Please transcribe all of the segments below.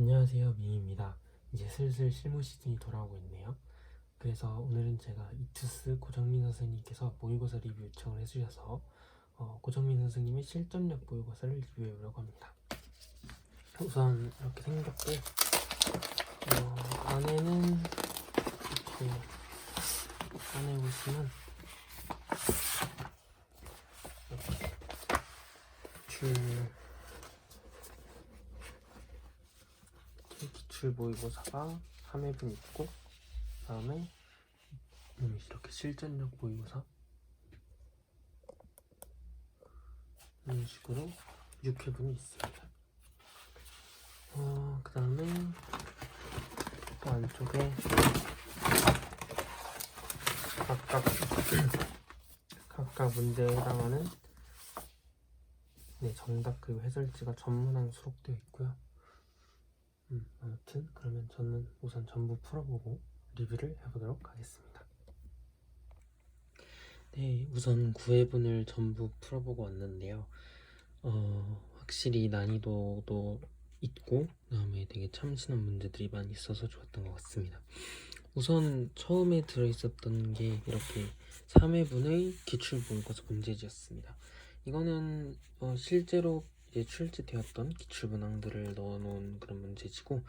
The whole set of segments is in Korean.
안녕하세요, 미입니다. 이제 슬슬 실무 시즌이 돌아오고 있네요. 그래서 오늘은 제가 이투스 고정민 선생님께서 모의고사 리뷰 요청을 해주셔서 고정민 선생님의 실전력 모의고사를 리뷰해보려고 합니다. 우선 이렇게 생겼고 안에는 이렇게 안에 보시면 이렇게 기출 모의고사가 3회분 있고, 그 다음에 이렇게 실전력 모의고사 이런 식으로 6회분이 있습니다. 그 다음에 또 안쪽에 각각 문제에 해당하는 정답 그리고 해설지가 전문항 수록되어 있고요. 아무튼 그러면 저는 우선 전부 풀어보고 리뷰를 해보도록 하겠습니다. 네, 우선 9회분을 전부 풀어보고 왔는데요. 확실히 난이도도 있고 그다음에 되게 참신한 문제들이 많이 있어서 좋았던 것 같습니다. 우선 처음에 들어있었던 게 이렇게 3회분의 기출모의고사 문제지였습니다. 이거는 실제로 이제 출제되었던 기출문항들을 넣어놓은 그런 문제지고,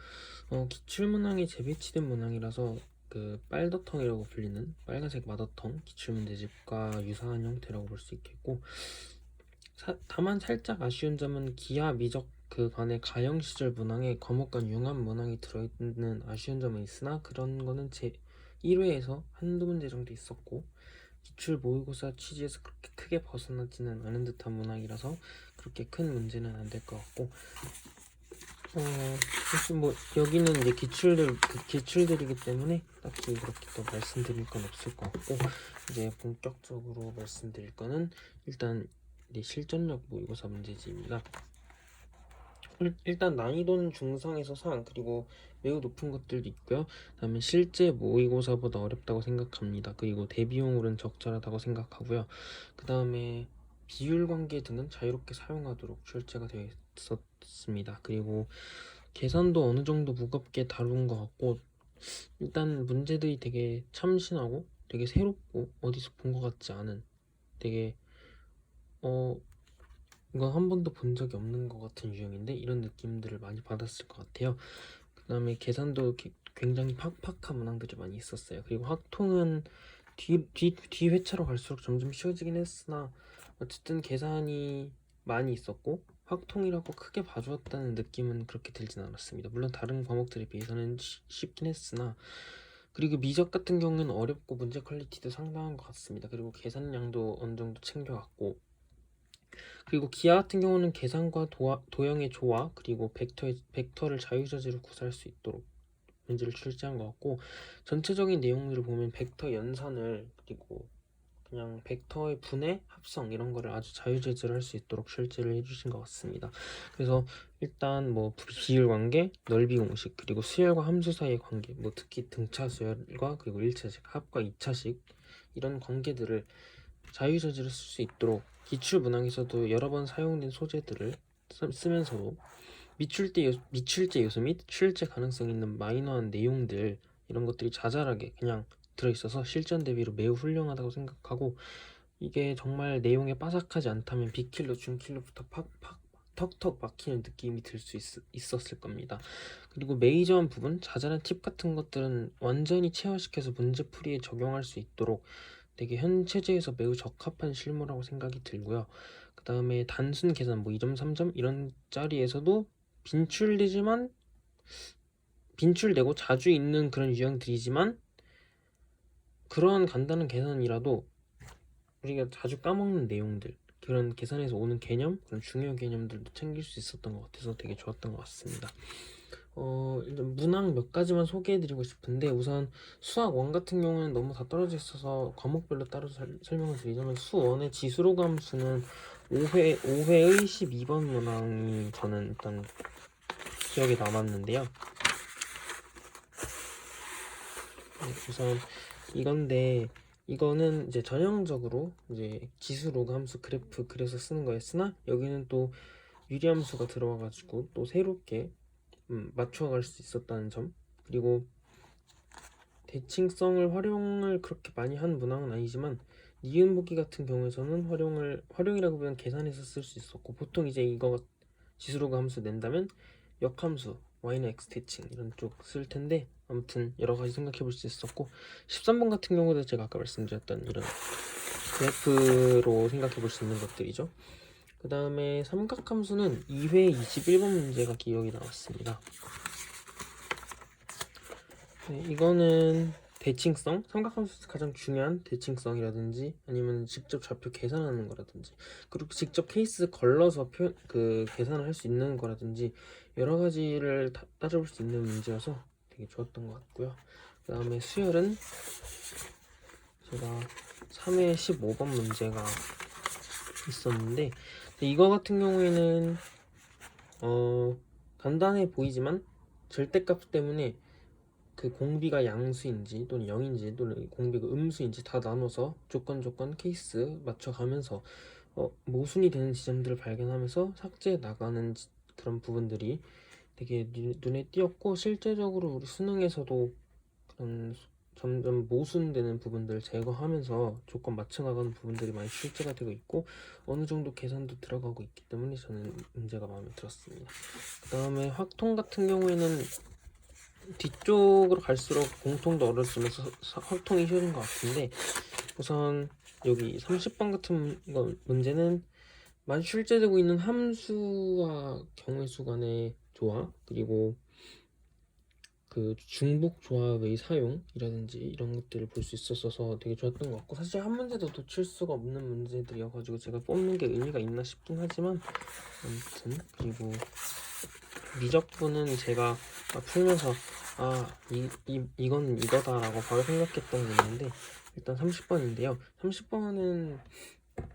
기출문항이 재배치된 문항이라서 그 빨더텅이라고 불리는 빨간색 마더텅 기출문제집과 유사한 형태라고 볼 수 있겠고, 다만 살짝 아쉬운 점은 기하 미적 그 간의 가형 시절 문항에 과목 간 융합 문항이 들어있는 아쉬운 점은 있으나 그런 거는 제 1회에서 한두 문제 정도 있었고, 기출 모의고사 취지에서 그렇게 크게 벗어나지는 않은 듯한 문항이라서 그렇게 큰 문제는 안 될 것 같고, 사실 뭐 여기는 이제 기출들이기 때문에 딱히 그렇게 또 말씀드릴 건 없을 것 같고, 이제 본격적으로 말씀드릴 거는 일단 실전력 모의고사 문제지입니다. 일단 난이도는 중상에서 상, 그리고 매우 높은 것들도 있고요. 그다음에 실제 모의고사보다 어렵다고 생각합니다. 그리고 대비용으로는 적절하다고 생각하고요. 그다음에 비율 관계 등은 자유롭게 사용하도록 출제가 되어 있었습니다. 그리고 계산도 어느 정도 무겁게 다룬 것 같고, 일단 문제들이 되게 참신하고 되게 새롭고 어디서 본 것 같지 않은, 되게 이건 한 번도 본 적이 없는 것 같은 유형인데 이런 느낌들을 많이 받았을 것 같아요. 그 다음에 계산도 굉장히 팍팍한 문항들이 많이 있었어요. 그리고 확통은 뒤 회차로 갈수록 점점 쉬워지긴 했으나 어쨌든 계산이 많이 있었고 확통이라고 크게 봐주었다는 느낌은 그렇게 들진 않았습니다. 물론 다른 과목들에 비해서는 쉽긴 했으나, 그리고 미적 같은 경우는 어렵고 문제 퀄리티도 상당한 것 같습니다. 그리고 계산량도 어느 정도 챙겨갔고, 그리고 기하 같은 경우는 계산과 도형의 조화 그리고 벡터를 자유자재로 구사할 수 있도록 문제를 출제한 것 같고, 전체적인 내용들을 보면 벡터 연산을 그리고 그냥 벡터의 분해, 합성 이런 거를 아주 자유자재로 할 수 있도록 출제를 해주신 것 같습니다. 그래서 일단 뭐 비율 관계, 넓이 공식, 그리고 수열과 함수 사이의 관계, 뭐 특히 등차 수열과 그리고 1차식, 합과 2차식 이런 관계들을 자유자재로 쓸 수 있도록 기출 문항에서도 여러 번 사용된 소재들을 쓰면서도 미출제 요소 및 출제 가능성 있는 마이너한 내용들, 이런 것들이 자잘하게 그냥 들어있어서 실전 대비로 매우 훌륭하다고 생각하고, 이게 정말 내용에 빠삭하지 않다면 B킬로, 중킬로부터 팍팍 턱턱 막히는 느낌이 들 수 있었을 겁니다. 그리고 메이저한 부분, 자잘한 팁 같은 것들은 완전히 체화시켜서 문제풀이에 적용할 수 있도록 되게 현 체제에서 매우 적합한 실무라고 생각이 들고요. 그 다음에 단순 계산 뭐 2점 3점 이런 자리에서도 빈출되고 자주 있는 그런 유형들이지만, 그런 간단한 계산이라도 우리가 자주 까먹는 내용들, 그런 계산에서 오는 개념, 그런 중요 개념들도 챙길 수 있었던 것 같아서 되게 좋았던 것 같습니다. 일단 문항 몇 가지만 소개해드리고 싶은데, 우선 수학 1 같은 경우는 너무 다 떨어져 있어서 과목별로 따로 설명을 드리자면, 수1의 지수로 함수는 5회의 12번 문항이 저는 일단 기억에 남았는데요. 우선 이거는 이제 전형적으로 이제 지수 로그 함수 그래프 그려서 쓰는 거였으나, 여기는 또 유리함수가 들어와가지고 또 새롭게 맞춰갈 수 있었다는 점, 그리고 대칭성을 활용을 그렇게 많이 한 문항은 아니지만 니은 보기 같은 경우에서는 활용이라고 보면 계산해서 쓸 수 있었고, 보통 이제 이거 지수로그 함수 낸다면 역함수 y는 x 대칭 이런 쪽 쓸 텐데, 아무튼 여러 가지 생각해 볼 수 있었고, 13번 같은 경우도 제가 아까 말씀드렸던 이런 그래프로 생각해 볼 수 있는 것들이죠. 그 다음에 삼각함수는 2회 21번 문제가 기억이 나왔습니다. 네, 이거는 대칭성, 삼각함수에서 가장 중요한 대칭성이라든지 아니면 직접 좌표 계산하는 거라든지, 그리고 직접 케이스 걸러서 계산을 할 수 있는 거라든지 여러 가지를 따져볼 수 있는 문제여서 되게 좋았던 것 같고요. 그 다음에 수열은 제가 3회 15번 문제가 있었는데, 이거 같은 경우에는 간단해 보이지만 절대값 때문에 그 공비가 양수인지 또는 0인지 또는 공비가 음수인지 다 나눠서 조건 케이스 맞춰가면서 모순이 되는 지점들을 발견하면서 삭제해 나가는 그런 부분들이 되게 눈에 띄었고, 실제적으로 우리 수능에서도 그런 점점 모순되는 부분들을 제거하면서 조건 맞춰나가는 부분들이 많이 출제가 되고 있고, 어느 정도 계산도 들어가고 있기 때문에 저는 문제가 마음에 들었습니다. 그 다음에 확통 같은 경우에는 뒤쪽으로 갈수록 공통도 어려지면서 확통이 쉬워진 것 같은데, 우선 여기 30번 같은 문제는 많이 출제되고 있는 함수와 경우의 간의 조합, 그리고 그 중복 조합의 사용이라든지 이런 것들을 볼 수 있었어서 되게 좋았던 것 같고, 사실 한 문제도 놓칠 수가 없는 문제들이어가지고 제가 뽑는 게 의미가 있나 싶긴 하지만, 아무튼 그리고 미적분은 제가 풀면서 이건 이거다라고 바로 생각했던 게 있는데, 일단 30번인데요. 30번은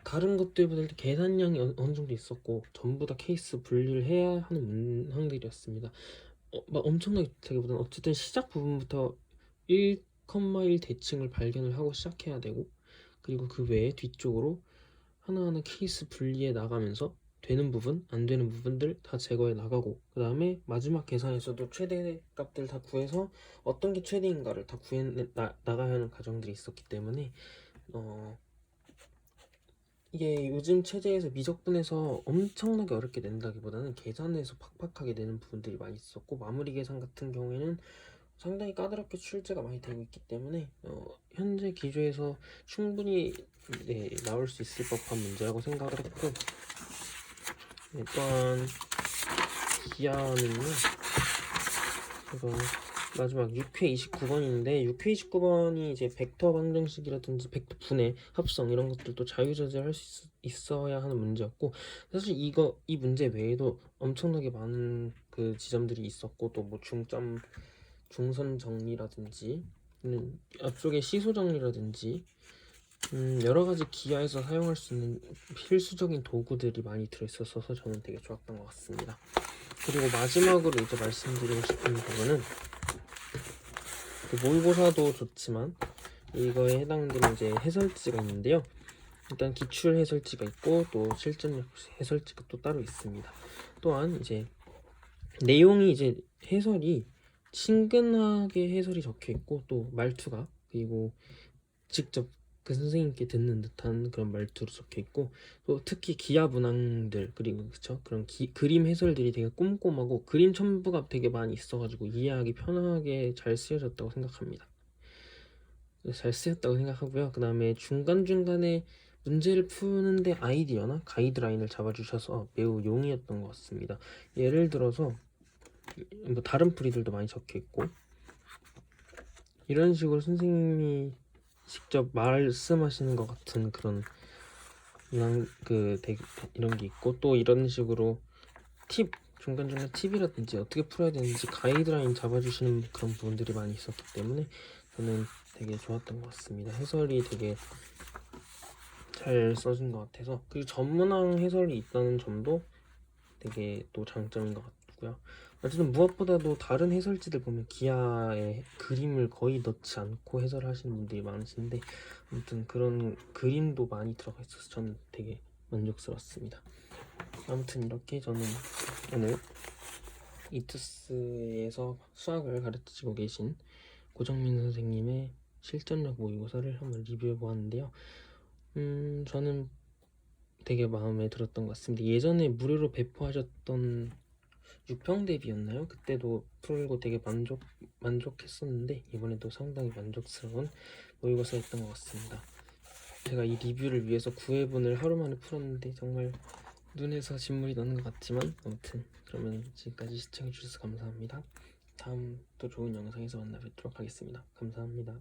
다른 것들보다 계산량이 어느 정도 있었고 전부 다 케이스 분리를 해야 하는 문항들이었습니다. 막 엄청나게 되기보다는 어쨌든 시작 부분부터 1,1 대칭을 발견을 하고 시작해야 되고, 그리고 그 외에 뒤쪽으로 하나하나 케이스 분리해 나가면서 되는 부분, 안 되는 부분들 다 제거해 나가고, 그 다음에 마지막 계산에서도 최대 값들 다 구해서 어떤 게 최대인가를 다 구해 나가야 하는 과정들이 있었기 때문에 이게 요즘 체제에서 미적분에서 엄청나게 어렵게 낸다기보다는 계산에서 팍팍하게 내는 부분들이 많이 있었고, 마무리 계산 같은 경우에는 상당히 까다롭게 출제가 많이 되고 있기 때문에 현재 기조에서 충분히 나올 수 있을 법한 문제라고 생각을 했고, 또한 기하는요, 제가 마지막 6회 29번인데 6회 29번이 이제 벡터 방정식이라든지 벡터 분해, 합성 이런 것들도 자유자재할 수 있어야 하는 문제였고, 사실 이 문제 외에도 엄청나게 많은 그 지점들이 있었고, 또 뭐 중선 정리라든지 앞쪽에 시소 정리라든지 여러 가지 기하에서 사용할 수 있는 필수적인 도구들이 많이 들어있어서 저는 되게 좋았던 것 같습니다. 그리고 마지막으로 이제 말씀드리고 싶은 부분은 그 모의고사도 좋지만 이거에 해당되는 이제 해설지가 있는데요. 일단 기출 해설지가 있고 또 실전 해설지가 또 따로 있습니다. 또한 이제 내용이 이제 해설이 친근하게 해설이 적혀 있고, 또 말투가, 그리고 직접 그 선생님께 듣는 듯한 그런 말투로 적혀 있고, 또 특히 기하 문항들, 그리고 그런 그림 해설들이 되게 꼼꼼하고 그림 첨부가 되게 많이 있어가지고 이해하기 편하게 잘 쓰여졌다고 생각합니다. 잘 쓰였다고 생각하고요. 그 다음에 중간중간에 문제를 푸는데 아이디어나 가이드라인을 잡아주셔서 매우 용이했던 것 같습니다. 예를 들어서 뭐 다른 풀이들도 많이 적혀 있고, 이런 식으로 선생님이 직접 말씀하시는 것 같은 그런 이런 게 있고, 또 이런 식으로 중간중간 팁이라든지 어떻게 풀어야 되는지 가이드라인 잡아주시는 그런 부분들이 많이 있었기 때문에 저는 되게 좋았던 것 같습니다. 해설이 되게 잘 써진 것 같아서, 그리고 전문항 해설이 있다는 점도 되게 또 장점인 것 같고요. 어쨌든 무엇보다도 다른 해설지들 보면 기하에 그림을 거의 넣지 않고 해설하시는 분들이 많으신데, 아무튼 그런 그림도 많이 들어가 있어서 저는 되게 만족스럽습니다. 아무튼 이렇게 저는 오늘 이투스에서 수학을 가르치고 계신 고정민 선생님의 실전력 모의고사를 한번 리뷰해 보았는데요. 저는 되게 마음에 들었던 것 같습니다. 예전에 무료로 배포하셨던 유평대비였나요? 그때도 풀고 되게 만족했었는데 이번에도 상당히 만족스러운 모의고사였던 것 같습니다. 제가 이 리뷰를 위해서 9회분을 하루 만에 풀었는데 정말 눈에서 진물이 나는 것 같지만 아무튼 그러면 지금까지 시청해주셔서 감사합니다. 다음 또 좋은 영상에서 만나 뵙도록 하겠습니다. 감사합니다.